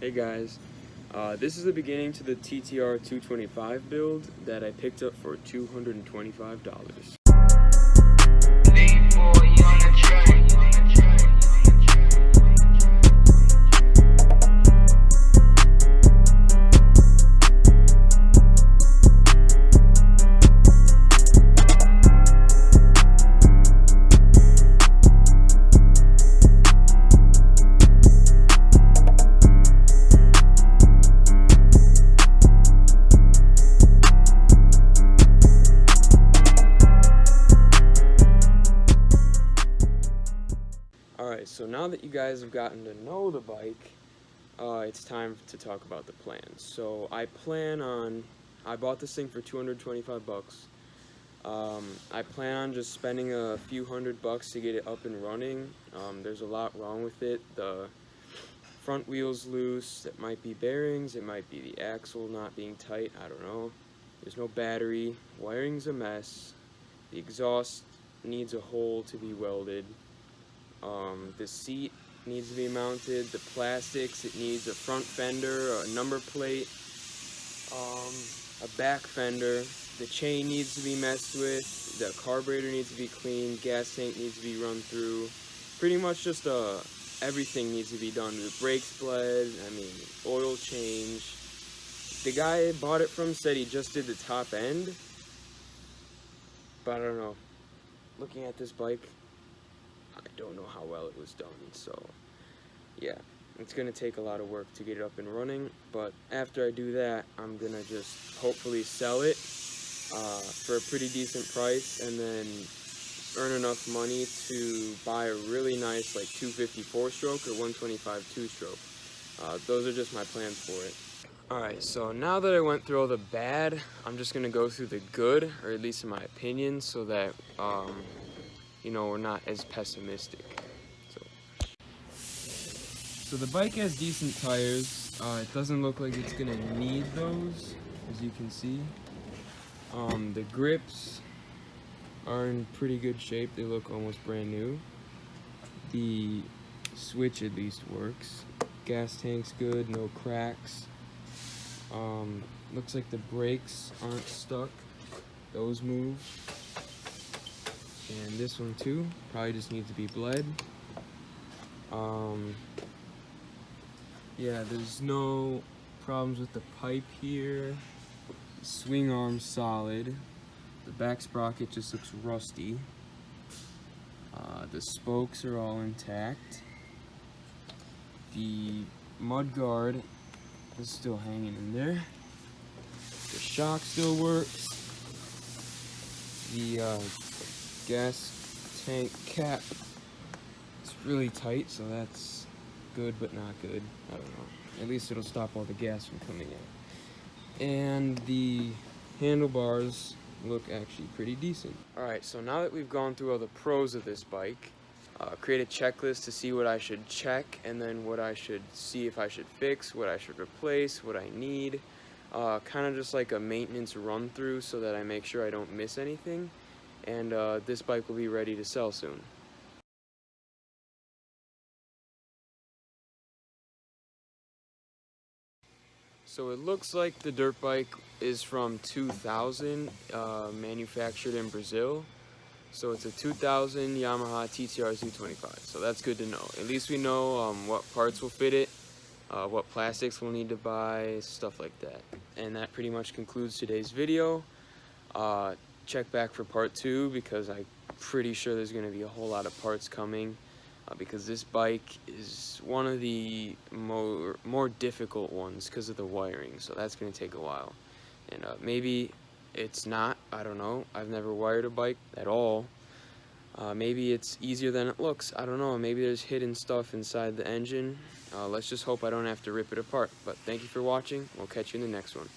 Hey guys, this is the beginning to the TTR 225 build that I picked up for $225. Alright, so now that you guys have gotten to know the bike, it's time to talk about the plans. So I bought this thing for 225 bucks. I plan on just spending a few $100 to get it up and running. There's a lot wrong with it. The front wheel's loose, it might be bearings, it might be the axle not being tight, I don't know. There's no battery, wiring's a mess, the exhaust needs a hole to be welded. The seat needs to be mounted, the plastics, it needs a front fender, a number plate, a back fender, the chain needs to be messed with, the carburetor needs to be cleaned, gas tank needs to be run through, pretty much just everything needs to be done. The brakes bled, oil change. The guy I bought it from said he just did the top end, but I don't know. Looking at this bike, I don't know how well it was done, so yeah, it's gonna take a lot of work to get it up and running, but after I do that, I'm gonna just hopefully sell it for a pretty decent price and then earn enough money to buy a really nice like 250 4-stroke or 125 2-stroke. Those are just my plans for it. Alright, so now that I went through all the bad, I'm just gonna go through the good, or at least in my opinion, so that we're not as pessimistic. So the bike has decent tires. It doesn't look like it's gonna need those, as you can see. The grips are in pretty good shape. They look almost brand new. The switch at least works. Gas tank's good, no cracks. Looks like the brakes aren't stuck. Those move. And this one too, probably just needs to be bled. Yeah, there's no problems with the pipe here. The swing arm's solid. The back sprocket just looks rusty. The spokes are all intact. The mud guard is still hanging in there. The shock still works. The gas tank cap is really tight, so that's good but not good. I don't know. At least it'll stop all the gas from coming in. And the handlebars look actually pretty decent. Alright, so now that we've gone through all the pros of this bike, create a checklist to see what I should check and then what I should see if I should fix, what I should replace, what I need. Kind of just like a maintenance run through so that I make sure I don't miss anything. And this bike will be ready to sell soon. So it looks like the dirt bike is from 2000, manufactured in Brazil. So it's a 2000 Yamaha TTR 225. So that's good to know. At least we know what parts will fit it, what plastics we'll need to buy, stuff like that. And that pretty much concludes today's video. Check back for part 2 because I'm pretty sure there's going to be a whole lot of parts coming. Because this bike is one of the more difficult ones because of the wiring, so that's going to take a while. And maybe it's not, I don't know, I've never wired a bike at all. Maybe it's easier than it looks, I don't know, maybe there's hidden stuff inside the engine. Let's just hope I don't have to rip it apart. But thank you for watching, we'll catch you in the next one.